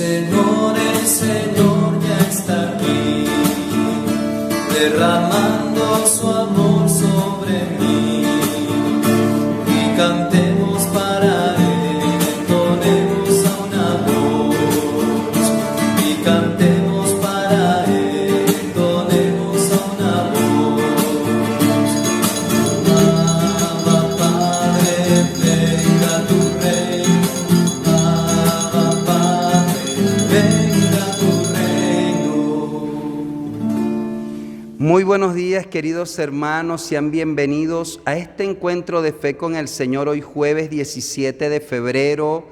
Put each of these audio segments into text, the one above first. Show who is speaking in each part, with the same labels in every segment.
Speaker 1: El Señor ya está aquí, derramando su amor sobre mí. Y cantemos para Él, entonemos a una voz. Y cantemos para Él, entonemos a una voz. Abba, Padre, venga tu reino. Abba, Padre, venga tu reino.
Speaker 2: Muy buenos días, queridos hermanos, sean bienvenidos a este encuentro de fe con el Señor hoy jueves 17 de febrero,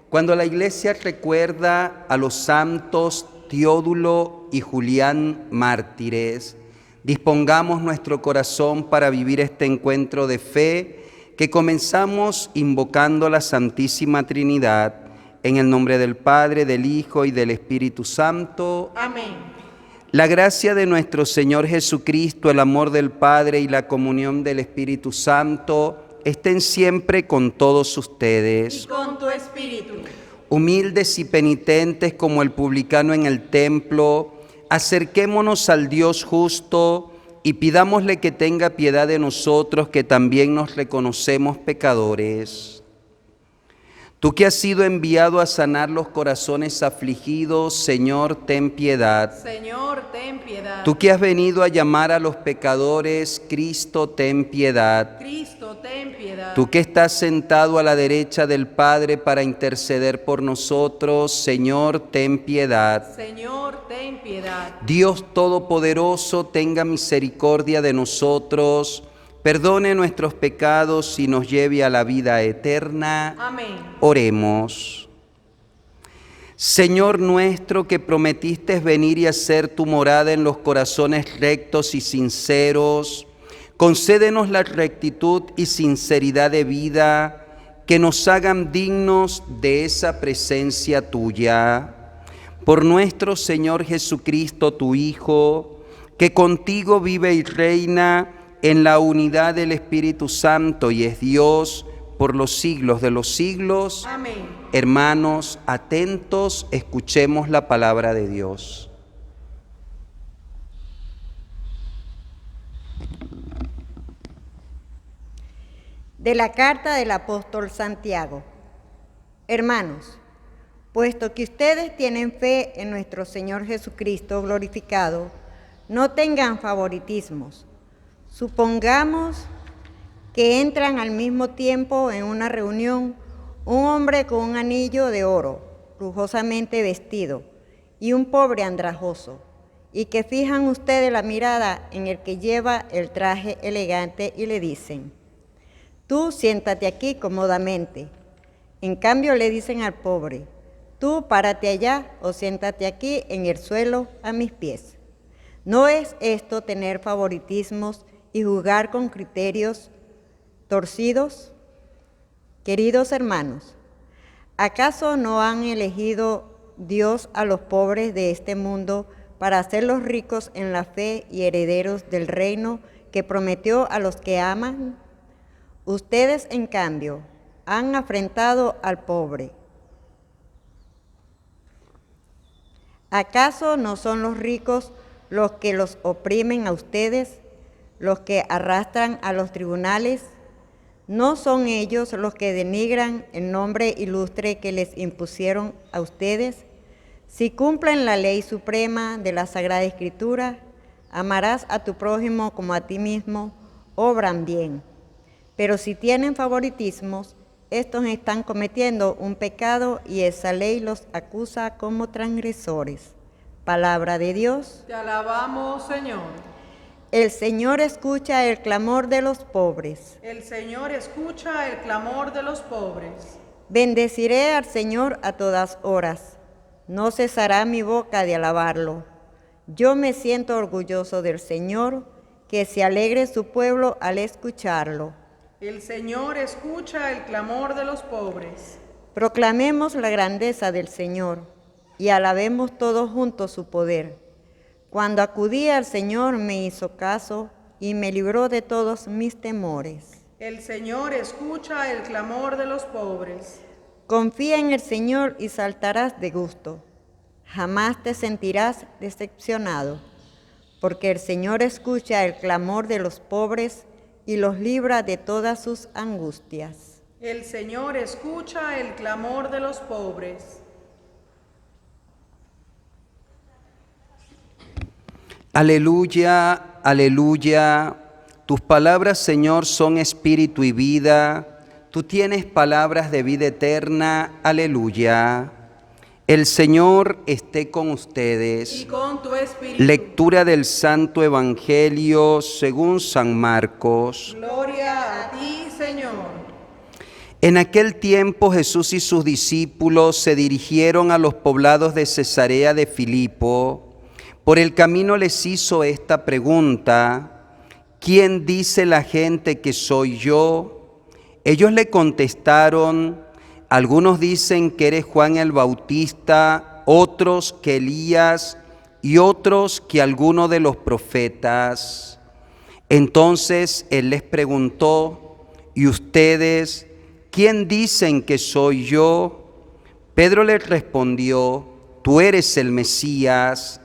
Speaker 2: cuando la Iglesia recuerda a los santos Teodulo y Julián mártires. Dispongamos nuestro corazón para vivir este encuentro de fe que comenzamos invocando la Santísima Trinidad, en el nombre del Padre, del Hijo y del Espíritu Santo.
Speaker 3: Amén.
Speaker 2: La gracia de nuestro Señor Jesucristo, el amor del Padre y la comunión del Espíritu Santo estén siempre con todos ustedes.
Speaker 3: Y con tu espíritu.
Speaker 2: Humildes y penitentes como el publicano en el templo, acerquémonos al Dios justo y pidámosle que tenga piedad de nosotros, que también nos reconocemos pecadores. Tú que has sido enviado a sanar los corazones afligidos, Señor, ten piedad.
Speaker 3: Señor, ten piedad.
Speaker 2: Tú que has venido a llamar a los pecadores, Cristo, ten piedad.
Speaker 3: Cristo, ten piedad.
Speaker 2: Tú que estás sentado a la derecha del Padre para interceder por nosotros, Señor, ten piedad.
Speaker 3: Señor, ten piedad.
Speaker 2: Dios Todopoderoso, tenga misericordia de nosotros, perdone nuestros pecados y nos lleve a la vida eterna.
Speaker 3: Amén.
Speaker 2: Oremos. Señor nuestro, que prometiste venir y hacer tu morada en los corazones rectos y sinceros, concédenos la rectitud y sinceridad de vida que nos hagan dignos de esa presencia tuya. Por nuestro Señor Jesucristo, tu Hijo, que contigo vive y reina en la unidad del Espíritu Santo y es Dios por los siglos de los siglos.
Speaker 3: Amén.
Speaker 2: Hermanos, atentos, escuchemos la palabra de Dios.
Speaker 4: De la carta del apóstol Santiago. Hermanos, puesto que ustedes tienen fe en nuestro Señor Jesucristo glorificado, no tengan favoritismos. Supongamos que entran al mismo tiempo en una reunión un hombre con un anillo de oro, lujosamente vestido, y un pobre andrajoso, y que fijan ustedes la mirada en el que lleva el traje elegante y le dicen: tú siéntate aquí cómodamente. En cambio le dicen al pobre: tú párate allá o siéntate aquí en el suelo a mis pies. ¿No es esto tener favoritismos y juzgar con criterios torcidos? Queridos hermanos, ¿acaso no han elegido Dios a los pobres de este mundo para hacerlos ricos en la fe y herederos del reino que prometió a los que aman? Ustedes, en cambio, han afrentado al pobre. ¿Acaso no son los ricos los que los oprimen a ustedes, los que arrastran a los tribunales? ¿No son ellos los que denigran el nombre ilustre que les impusieron a ustedes? Si cumplen la ley suprema de la Sagrada Escritura, amarás a tu prójimo como a ti mismo, obran bien. Pero si tienen favoritismos, estos están cometiendo un pecado y esa ley los acusa como transgresores. Palabra de Dios.
Speaker 3: Te alabamos, Señor.
Speaker 4: El Señor escucha el clamor de los pobres.
Speaker 3: El Señor escucha el clamor de los pobres.
Speaker 4: Bendeciré al Señor a todas horas. No cesará mi boca de alabarlo. Yo me siento orgulloso del Señor, que se alegre su pueblo al escucharlo.
Speaker 3: El Señor escucha el clamor de los pobres.
Speaker 4: Proclamemos la grandeza del Señor y alabemos todos juntos su poder. Cuando acudí al Señor me hizo caso y me libró de todos mis temores.
Speaker 3: El Señor escucha el clamor de los pobres.
Speaker 4: Confía en el Señor y saltarás de gusto. Jamás te sentirás decepcionado, porque el Señor escucha el clamor de los pobres y los libra de todas sus angustias.
Speaker 3: El Señor escucha el clamor de los pobres.
Speaker 2: Aleluya, aleluya. Tus palabras, Señor, son espíritu y vida. Tú tienes palabras de vida eterna. Aleluya. El Señor esté con ustedes.
Speaker 3: Y con tu espíritu.
Speaker 2: Lectura del Santo Evangelio según San Marcos.
Speaker 3: Gloria a ti, Señor.
Speaker 2: En aquel tiempo Jesús y sus discípulos se dirigieron a los poblados de Cesarea de Filipo. Por el camino les hizo esta pregunta: ¿quién dice la gente que soy yo? Ellos le contestaron: algunos dicen que eres Juan el Bautista, otros que Elías y otros que alguno de los profetas. Entonces él les preguntó: ¿y ustedes quién dicen que soy yo? Pedro les respondió: tú eres el Mesías.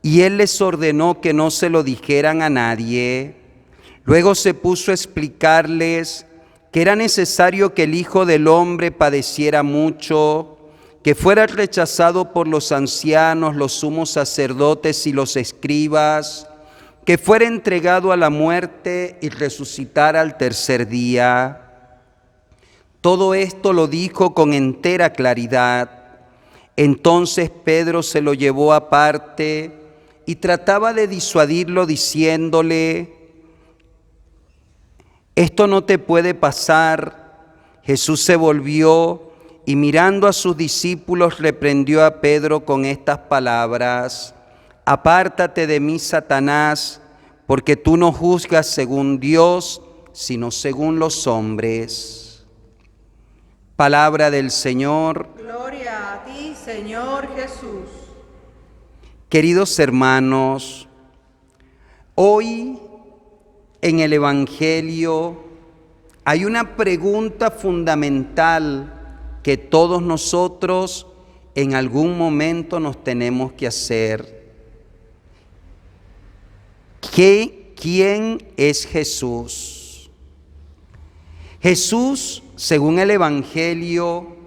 Speaker 2: Y él les ordenó que no se lo dijeran a nadie. Luego se puso a explicarles que era necesario que el Hijo del Hombre padeciera mucho, que fuera rechazado por los ancianos, los sumos sacerdotes y los escribas, que fuera entregado a la muerte y resucitara al tercer día. Todo esto lo dijo con entera claridad. Entonces Pedro se lo llevó aparte y trataba de disuadirlo diciéndole: esto no te puede pasar. Jesús se volvió y mirando a sus discípulos reprendió a Pedro con estas palabras: apártate de mí, Satanás, porque tú no juzgas según Dios, sino según los hombres. Palabra del Señor.
Speaker 3: Gloria a ti, Señor Jesús.
Speaker 2: Queridos hermanos, hoy en el Evangelio hay una pregunta fundamental que todos nosotros en algún momento nos tenemos que hacer. ¿Quién es Jesús? Jesús, según el Evangelio,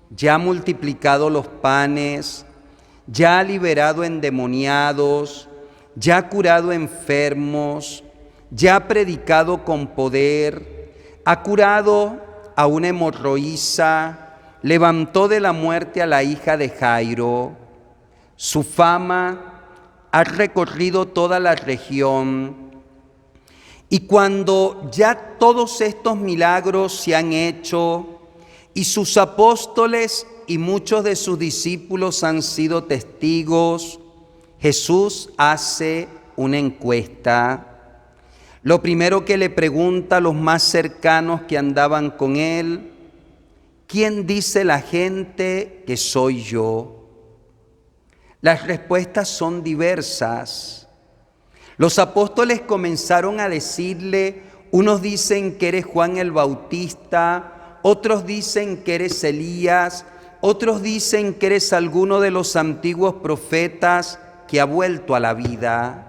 Speaker 2: ya ha multiplicado los panes, ya ha liberado endemoniados, ya ha curado enfermos, ya ha predicado con poder, ha curado a una hemorroísa, levantó de la muerte a la hija de Jairo. Su fama ha recorrido toda la región. Y cuando ya todos estos milagros se han hecho y sus apóstoles y muchos de sus discípulos han sido testigos, Jesús hace una encuesta. Lo primero que le pregunta a los más cercanos que andaban con él: ¿quién dice la gente que soy yo? Las respuestas son diversas. Los apóstoles comenzaron a decirle: unos dicen que eres Juan el Bautista, otros dicen que eres Elías, otros dicen que eres alguno de los antiguos profetas que ha vuelto a la vida.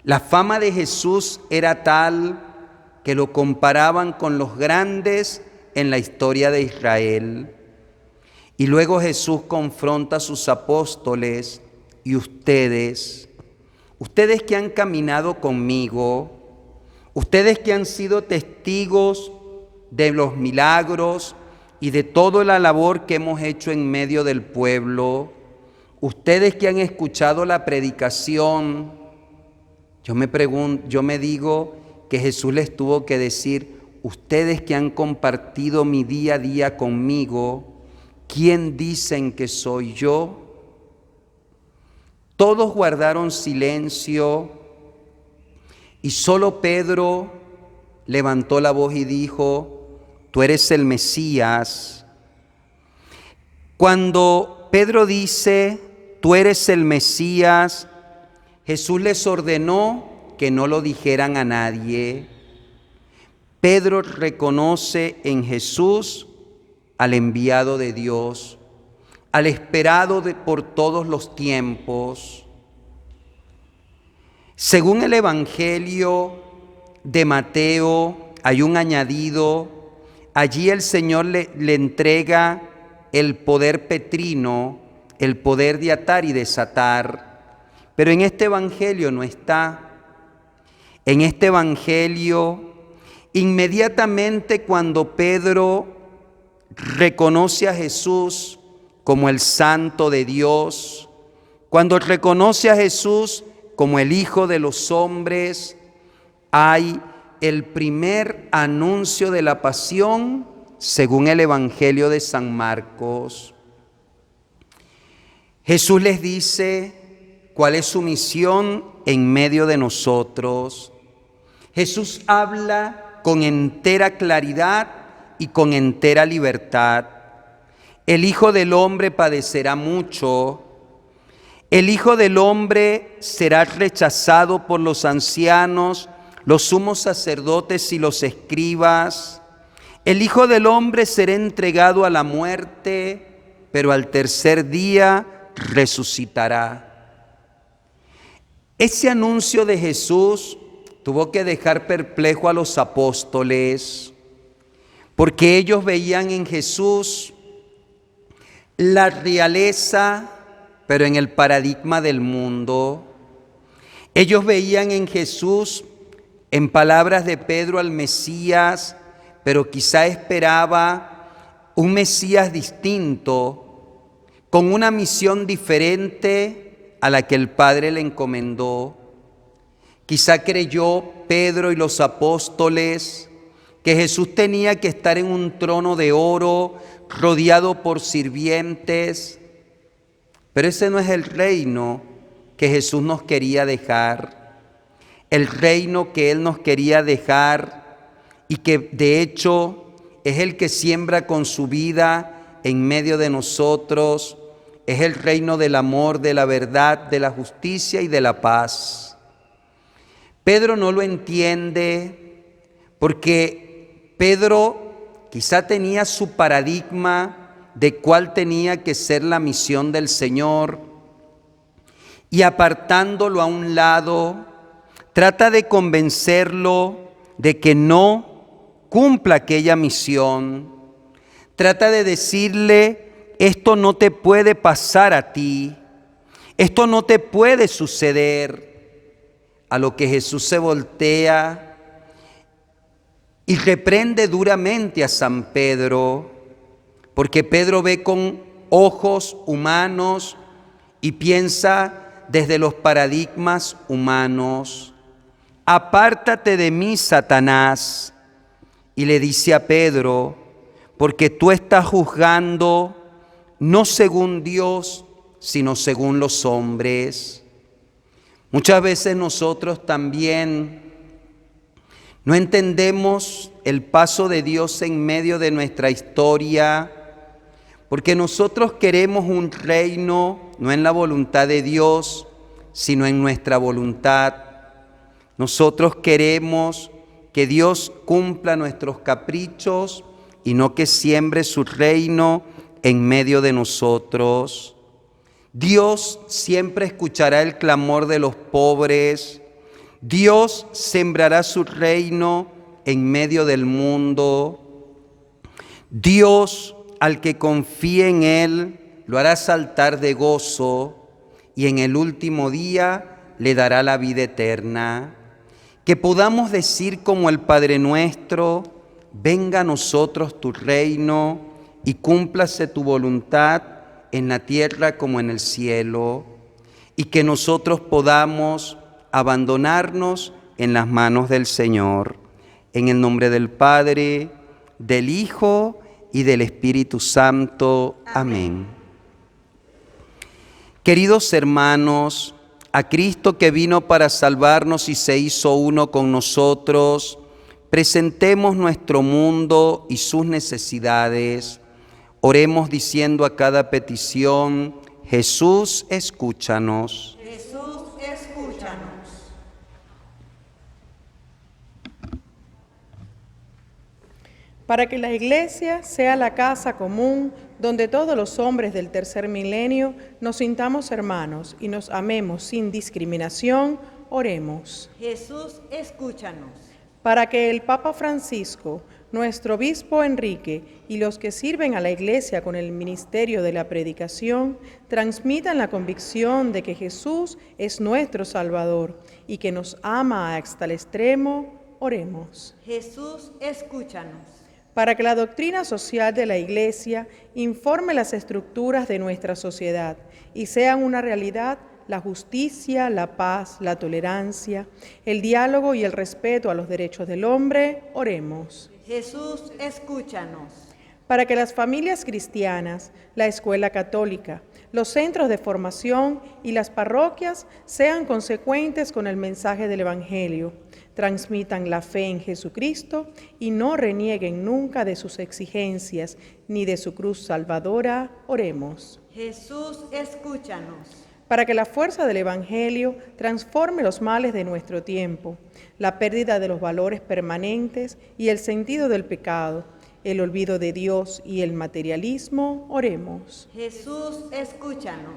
Speaker 2: La fama de Jesús era tal que lo comparaban con los grandes en la historia de Israel. Y luego Jesús confronta a sus apóstoles: y ustedes que han caminado conmigo, ustedes que han sido testigos de los milagros y de toda la labor que hemos hecho en medio del pueblo, ustedes que han escuchado la predicación, yo me digo que Jesús les tuvo que decir: ustedes que han compartido mi día a día conmigo, ¿quién dicen que soy yo? Todos guardaron silencio y solo Pedro levantó la voz y dijo: tú eres el Mesías. Cuando Pedro dice: tú eres el Mesías, Jesús les ordenó que no lo dijeran a nadie. Pedro reconoce en Jesús al enviado de Dios, al esperado por todos los tiempos. Según el Evangelio de Mateo, hay un añadido. Allí el Señor le entrega el poder petrino, el poder de atar y desatar. Pero en este Evangelio no está. En este Evangelio, inmediatamente cuando Pedro reconoce a Jesús como el Santo de Dios, cuando reconoce a Jesús como el Hijo de los hombres, hay el primer anuncio de la pasión según el Evangelio de San Marcos. Jesús les dice cuál es su misión en medio de nosotros. Jesús habla con entera claridad y con entera libertad. El Hijo del Hombre padecerá mucho. El Hijo del Hombre será rechazado por los ancianos, los sumos sacerdotes y los escribas. El Hijo del Hombre será entregado a la muerte, pero al tercer día resucitará. Ese anuncio de Jesús tuvo que dejar perplejo a los apóstoles, porque ellos veían en Jesús la realeza, pero en el paradigma del mundo. Ellos veían en Jesús, en palabras de Pedro, al Mesías, pero quizá esperaba un Mesías distinto, con una misión diferente a la que el Padre le encomendó. Quizá creyó Pedro y los apóstoles que Jesús tenía que estar en un trono de oro, rodeado por sirvientes, pero ese no es el reino que Jesús nos quería dejar. El reino que Él nos quería dejar y que de hecho es el que siembra con su vida en medio de nosotros, es el reino del amor, de la verdad, de la justicia y de la paz. Pedro no lo entiende porque Pedro quizá tenía su paradigma de cuál tenía que ser la misión del Señor y apartándolo a un lado, trata de convencerlo de que no cumpla aquella misión. Trata de decirle, esto no te puede pasar a ti, esto no te puede suceder. A lo que Jesús se voltea y reprende duramente a San Pedro, porque Pedro ve con ojos humanos y piensa desde los paradigmas humanos. Apártate de mí, Satanás. Y le dice a Pedro, porque tú estás juzgando no según Dios, sino según los hombres. Muchas veces nosotros también no entendemos el paso de Dios en medio de nuestra historia, porque nosotros queremos un reino no en la voluntad de Dios, sino en nuestra voluntad. Nosotros queremos que Dios cumpla nuestros caprichos y no que siembre su reino en medio de nosotros. Dios siempre escuchará el clamor de los pobres. Dios sembrará su reino en medio del mundo. Dios, al que confíe en Él, lo hará saltar de gozo y en el último día le dará la vida eterna. Que podamos decir como el Padre nuestro, venga a nosotros tu reino y cúmplase tu voluntad en la tierra como en el cielo, y que nosotros podamos abandonarnos en las manos del Señor. En el nombre del Padre, del Hijo y del Espíritu Santo. Amén. Queridos hermanos, a Cristo que vino para salvarnos y se hizo uno con nosotros, presentemos nuestro mundo y sus necesidades. Oremos diciendo a cada petición, Jesús, escúchanos.
Speaker 4: Jesús, escúchanos.
Speaker 3: para que la Iglesia sea la casa común donde todos los hombres del tercer milenio nos sintamos hermanos y nos amemos sin discriminación, oremos.
Speaker 4: Jesús, escúchanos.
Speaker 3: Para que el Papa Francisco, nuestro obispo Enrique y los que sirven a la Iglesia con el ministerio de la predicación transmitan la convicción de que Jesús es nuestro Salvador y que nos ama hasta el extremo, oremos.
Speaker 4: Jesús, escúchanos.
Speaker 3: Para que la doctrina social de la Iglesia informe las estructuras de nuestra sociedad y sean una realidad la justicia, la paz, la tolerancia, el diálogo y el respeto a los derechos del hombre, oremos.
Speaker 4: Jesús, escúchanos.
Speaker 3: Para que las familias cristianas, la escuela católica, los centros de formación y las parroquias sean consecuentes con el mensaje del Evangelio, transmitan la fe en Jesucristo y no renieguen nunca de sus exigencias ni de su cruz salvadora, oremos.
Speaker 4: Jesús, escúchanos.
Speaker 3: Para que la fuerza del Evangelio transforme los males de nuestro tiempo, la pérdida de los valores permanentes y el sentido del pecado, el olvido de Dios y el materialismo, oremos.
Speaker 4: Jesús, escúchanos.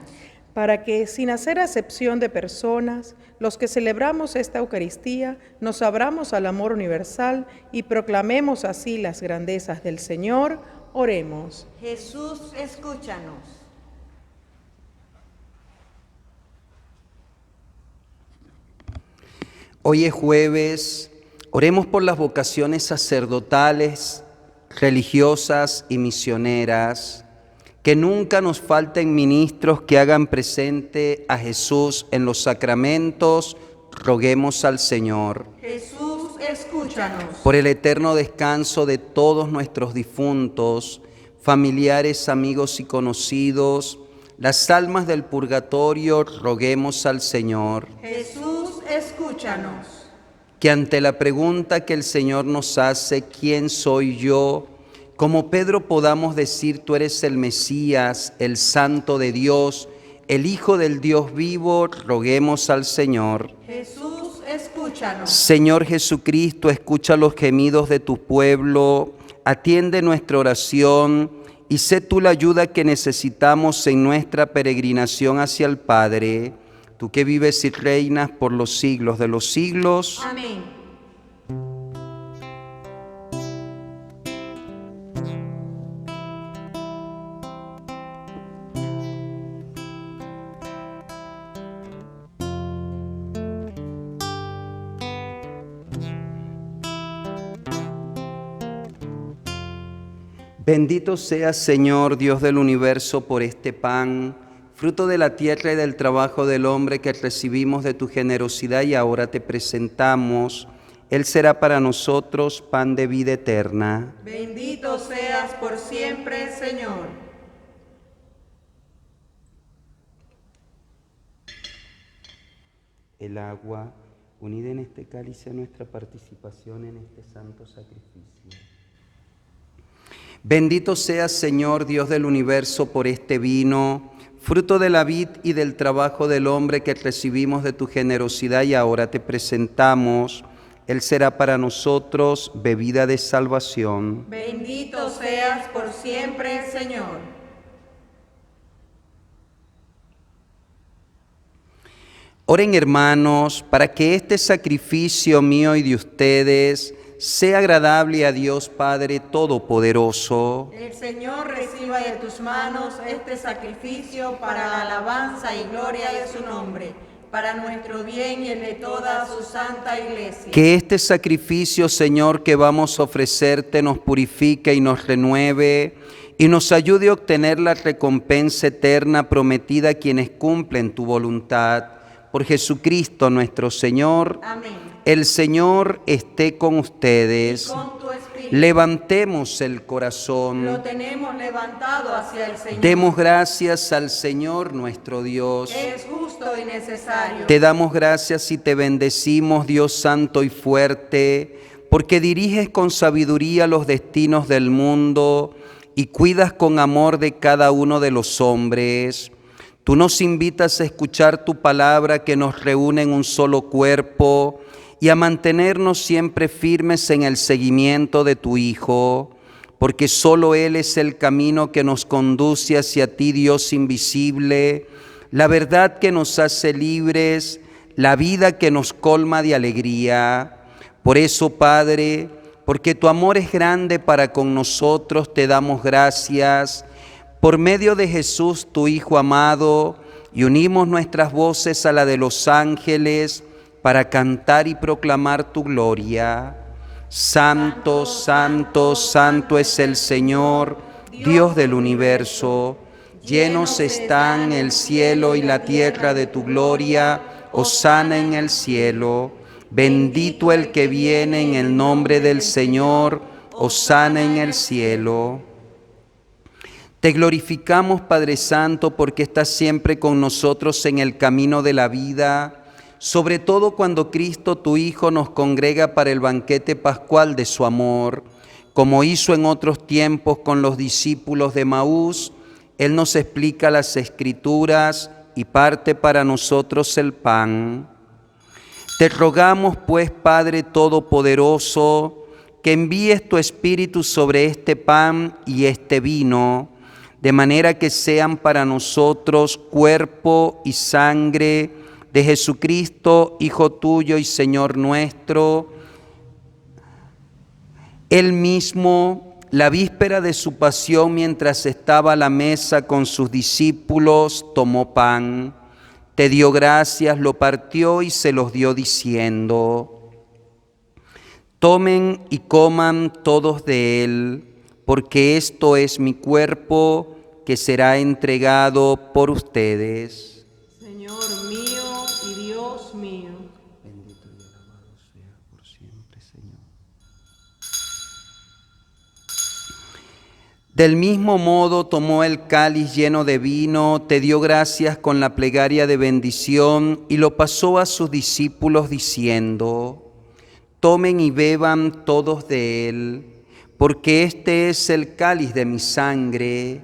Speaker 3: Para que, sin hacer acepción de personas, los que celebramos esta Eucaristía nos abramos al amor universal y proclamemos así las grandezas del Señor, oremos.
Speaker 4: Jesús, escúchanos.
Speaker 2: Hoy es jueves, oremos por las vocaciones sacerdotales, religiosas y misioneras, que nunca nos falten ministros que hagan presente a Jesús en los sacramentos, roguemos al Señor.
Speaker 3: Jesús, escúchanos.
Speaker 2: Por el eterno descanso de todos nuestros difuntos, familiares, amigos y conocidos, las almas del purgatorio, roguemos al Señor.
Speaker 3: Jesús, escúchanos.
Speaker 2: Que ante la pregunta que el Señor nos hace, ¿quién soy yo?, como Pedro podamos decir, tú eres el Mesías, el Santo de Dios, el Hijo del Dios vivo, roguemos al Señor.
Speaker 3: Jesús, escúchanos.
Speaker 2: Señor Jesucristo, escucha los gemidos de tu pueblo, atiende nuestra oración y sé tú la ayuda que necesitamos en nuestra peregrinación hacia el Padre, tú que vives y reinas por los siglos de los siglos.
Speaker 4: Amén.
Speaker 2: Bendito seas, Señor, Dios del universo, por este pan, fruto de la tierra y del trabajo del hombre que recibimos de tu generosidad y ahora te presentamos. Él será para nosotros pan de vida eterna.
Speaker 3: Bendito seas por siempre, Señor.
Speaker 2: El agua, unida en este cáliz a nuestra participación en este santo sacrificio. Bendito seas, Señor, Dios del universo, por este vino, fruto de la vid y del trabajo del hombre que recibimos de tu generosidad y ahora te presentamos. Él será para nosotros bebida de salvación.
Speaker 3: Bendito seas por siempre, Señor.
Speaker 2: Oren, hermanos, para que este sacrificio mío y de ustedes sea agradable a Dios Padre Todopoderoso.
Speaker 3: El Señor reciba de tus manos este sacrificio para la alabanza y gloria de su nombre, para nuestro bien y el de toda su santa Iglesia.
Speaker 2: Que este sacrificio, Señor, que vamos a ofrecerte nos purifique y nos renueve y nos ayude a obtener la recompensa eterna prometida a quienes cumplen tu voluntad. Por Jesucristo nuestro Señor.
Speaker 3: Amén.
Speaker 2: El Señor esté con ustedes.
Speaker 3: Y con tu espíritu.
Speaker 2: Levantemos el corazón.
Speaker 3: Lo tenemos levantado hacia el Señor.
Speaker 2: Demos gracias al Señor nuestro Dios.
Speaker 3: Es justo y necesario.
Speaker 2: Te damos gracias y te bendecimos, Dios santo y fuerte, porque diriges con sabiduría los destinos del mundo y cuidas con amor de cada uno de los hombres. Tú nos invitas a escuchar tu palabra que nos reúne en un solo cuerpo y a mantenernos siempre firmes en el seguimiento de tu Hijo. porque solo Él es el camino que nos conduce hacia ti, Dios invisible, la verdad que nos hace libres, la vida que nos colma de alegría. Por eso, Padre, porque tu amor es grande para con nosotros, te damos gracias. Por medio de Jesús, tu Hijo amado, y unimos nuestras voces a la de los ángeles para cantar y proclamar tu gloria. Santo, santo, santo es el Señor, Dios del universo. Llenos están el cielo y la tierra de tu gloria. Hosana en el cielo. Bendito el que viene en el nombre del Señor. Hosana en el cielo. Te glorificamos, Padre Santo, porque estás siempre con nosotros en el camino de la vida, sobre todo cuando Cristo, tu Hijo, nos congrega para el banquete pascual de su amor. Como hizo en otros tiempos con los discípulos de Maús, Él nos explica las Escrituras y parte para nosotros el pan. Te rogamos, pues, Padre Todopoderoso, que envíes tu Espíritu sobre este pan y este vino, de manera que sean para nosotros cuerpo y sangre de Jesucristo, Hijo tuyo y Señor nuestro. Él mismo, la víspera de su pasión, mientras estaba a la mesa con sus discípulos, tomó pan, te dio gracias, lo partió y se los dio diciendo: tomen y coman todos de él, porque esto es mi cuerpo que será entregado por ustedes.
Speaker 3: Señor mío y Dios mío.
Speaker 2: Bendito y alabado sea por siempre, Señor. Del mismo modo tomó el cáliz lleno de vino, te dio gracias con la plegaria de bendición y lo pasó a sus discípulos diciendo: tomen y beban todos de él, porque este es el cáliz de mi sangre,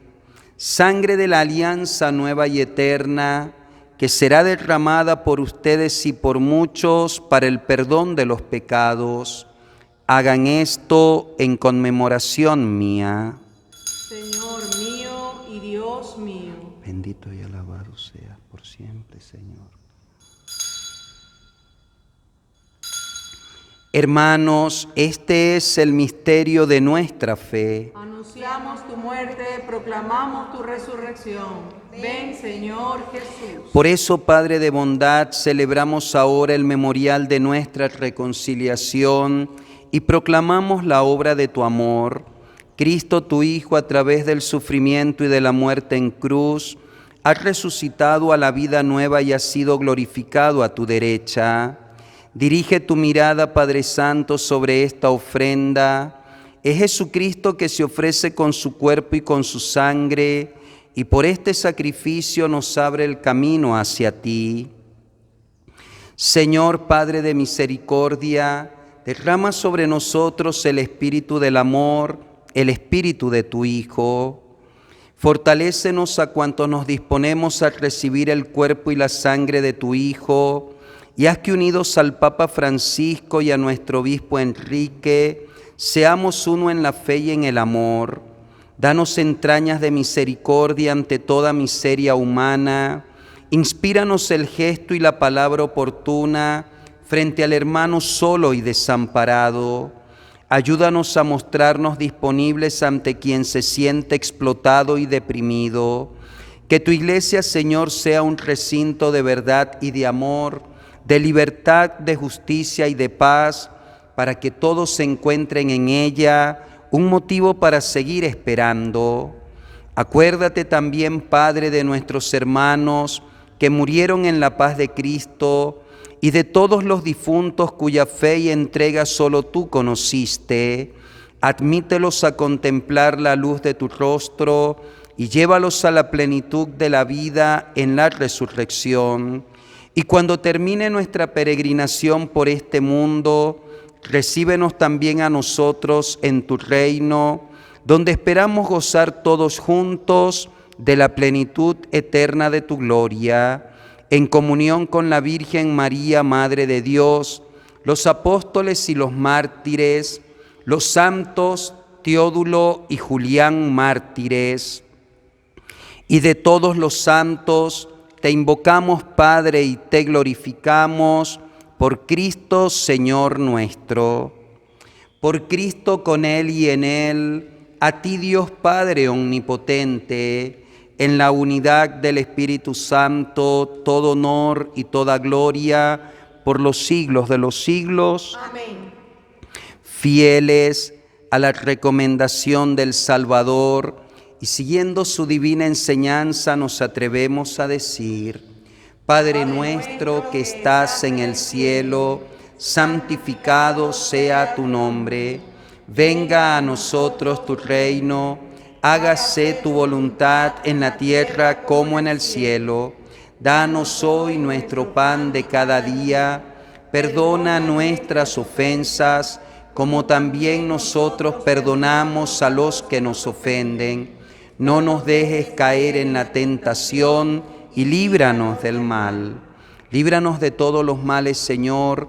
Speaker 2: sangre de la alianza nueva y eterna, que será derramada por ustedes y por muchos para el perdón de los pecados. Hagan esto en conmemoración mía.
Speaker 3: Señor mío y Dios mío.
Speaker 2: Bendito y alabado seas por siempre, Señor. Hermanos, este es el misterio de nuestra fe.
Speaker 3: Anunciamos tu muerte, proclamamos tu resurrección. Ven, Señor Jesús.
Speaker 2: Por eso, Padre de bondad, celebramos ahora el memorial de nuestra reconciliación y proclamamos la obra de tu amor. Cristo, tu Hijo, a través del sufrimiento y de la muerte en cruz, ha resucitado a la vida nueva y ha sido glorificado a tu derecha. Dirige tu mirada, Padre Santo, sobre esta ofrenda. Es Jesucristo que se ofrece con su cuerpo y con su sangre, y por este sacrificio nos abre el camino hacia ti. Señor Padre de misericordia, derrama sobre nosotros el espíritu del amor, el espíritu de tu Hijo. Fortalécenos a cuantos nos disponemos a recibir el cuerpo y la sangre de tu Hijo, y haz que unidos al Papa Francisco y a nuestro obispo Enrique, seamos uno en la fe y en el amor. Danos entrañas de misericordia ante toda miseria humana. Inspíranos el gesto y la palabra oportuna frente al hermano solo y desamparado. Ayúdanos a mostrarnos disponibles ante quien se siente explotado y deprimido. Que tu iglesia, Señor, sea un recinto de verdad y de amor, de libertad, de justicia y de paz, para que todos encuentren en ella un motivo para seguir esperando. Acuérdate también, Padre, de nuestros hermanos que murieron en la paz de Cristo y de todos los difuntos cuya fe y entrega solo tú conociste. Admítelos a contemplar la luz de tu rostro y llévalos a la plenitud de la vida en la resurrección. Y cuando termine nuestra peregrinación por este mundo, recíbenos también a nosotros en tu reino, donde esperamos gozar todos juntos de la plenitud eterna de tu gloria, en comunión con la Virgen María, Madre de Dios, los apóstoles y los mártires, los santos Teodulo y Julián mártires, y de todos los santos, te invocamos, Padre, y te glorificamos por Cristo, Señor nuestro. Por Cristo, con Él y en Él, a ti, Dios Padre omnipotente, en la unidad del Espíritu Santo, todo honor y toda gloria por los siglos de los siglos.
Speaker 3: Amén.
Speaker 2: Fieles a la recomendación del Salvador y siguiendo su divina enseñanza, nos atrevemos a decir: Padre nuestro que estás en el cielo, santificado sea tu nombre. Venga a nosotros tu reino, hágase tu voluntad en la tierra como en el cielo. Danos hoy nuestro pan de cada día, perdona nuestras ofensas, como también nosotros perdonamos a los que nos ofenden. No nos dejes caer en la tentación y líbranos del mal. Líbranos de todos los males, Señor,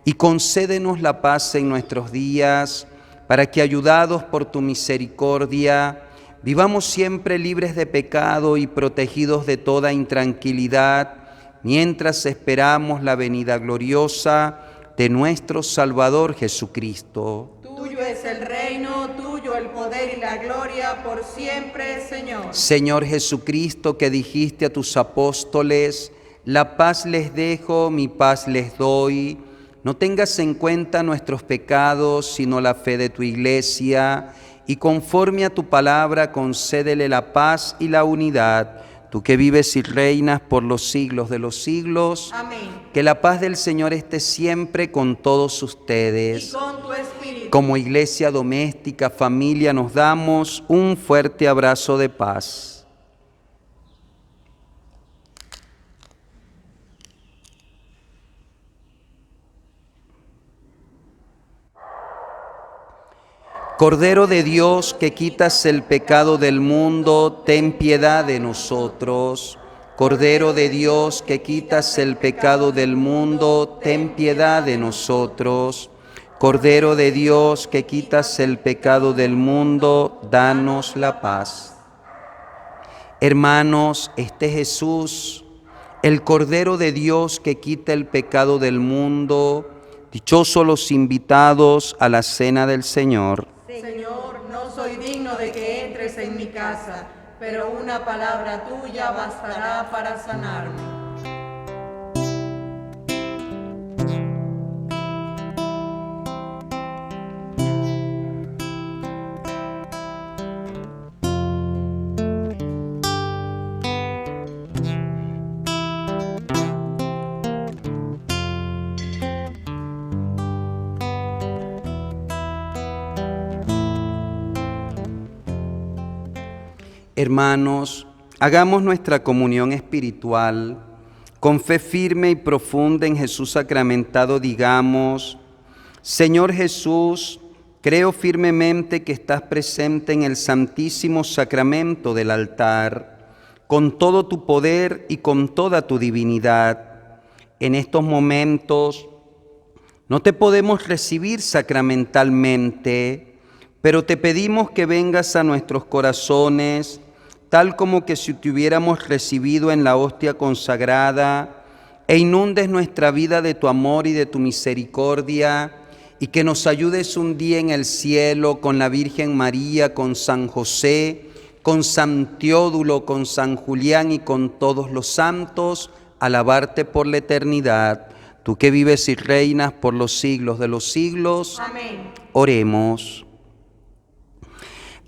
Speaker 2: y concédenos la paz en nuestros días, para que, ayudados por tu misericordia, vivamos siempre libres de pecado y protegidos de toda intranquilidad, mientras esperamos la venida gloriosa de nuestro Salvador Jesucristo.
Speaker 3: Tuyo es el reino, tuyo el poder y la gloria por siempre, Señor.
Speaker 2: Señor Jesucristo, que dijiste a tus apóstoles: la paz les dejo, mi paz les doy. No tengas en cuenta nuestros pecados, sino la fe de tu Iglesia, y conforme a tu palabra concédele la paz y la unidad. Tú que vives y reinas por los siglos de los siglos.
Speaker 3: Amén.
Speaker 2: Que la paz del Señor esté siempre con todos ustedes.
Speaker 3: Y con tu espíritu.
Speaker 2: Como iglesia doméstica, familia, nos damos un fuerte abrazo de paz. Cordero de Dios, que quitas el pecado del mundo, ten piedad de nosotros. Cordero de Dios, que quitas el pecado del mundo, ten piedad de nosotros. Cordero de Dios, que quitas el pecado del mundo, danos la paz. Hermanos, este Jesús, el Cordero de Dios que quita el pecado del mundo, dichosos los invitados a la cena del Señor.
Speaker 3: Señor, no soy digno de que entres en mi casa, pero una palabra tuya bastará para sanarme.
Speaker 2: Hermanos, hagamos nuestra comunión espiritual. Con fe firme y profunda en Jesús sacramentado digamos: Señor Jesús, creo firmemente que estás presente en el santísimo sacramento del altar, con todo tu poder y con toda tu divinidad. En estos momentos no te podemos recibir sacramentalmente, pero te pedimos que vengas a nuestros corazones, tal como que si te hubiéramos recibido en la hostia consagrada, e inundes nuestra vida de tu amor y de tu misericordia, y que nos ayudes un día en el cielo con la Virgen María, con San José, con San Teodulo, con San Julián y con todos los santos, a alabarte por la eternidad. Tú que vives y reinas por los siglos de los siglos.
Speaker 3: Amén.
Speaker 2: Oremos.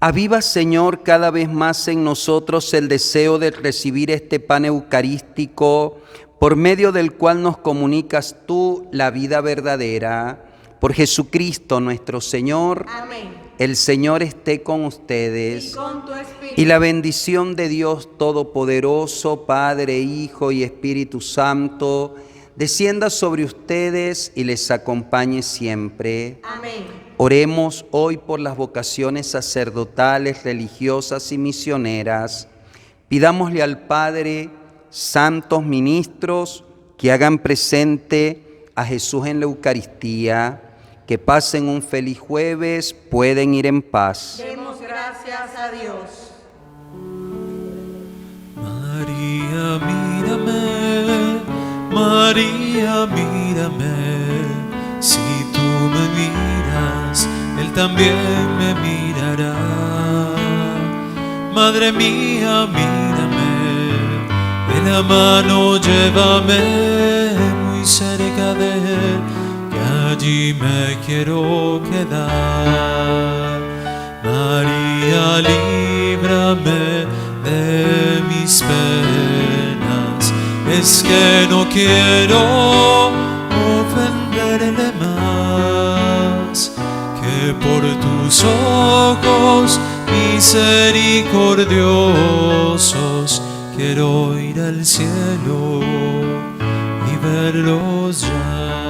Speaker 2: Aviva, Señor, cada vez más en nosotros el deseo de recibir este pan eucarístico, por medio del cual nos comunicas tú la vida verdadera. Por Jesucristo nuestro Señor.
Speaker 3: Amén.
Speaker 2: El Señor esté con ustedes.
Speaker 3: Y con tu espíritu.
Speaker 2: Y la bendición de Dios Todopoderoso, Padre, Hijo y Espíritu Santo, descienda sobre ustedes y les acompañe siempre.
Speaker 3: Amén.
Speaker 2: Oremos hoy por las vocaciones sacerdotales, religiosas y misioneras. Pidámosle al Padre santos ministros que hagan presente a Jesús en la Eucaristía, Que pasen un feliz jueves, pueden ir en paz.
Speaker 4: Demos gracias a Dios.
Speaker 1: María, mírame, María, mírame, si tú me miras, Él también me mirará. Madre mía, mírame, de la mano llévame muy cerca de Él, que allí me quiero quedar. María, líbrame de mis penas, es que no quiero ofenderle más, que por tus ojos misericordiosos quiero ir al cielo y verlos ya.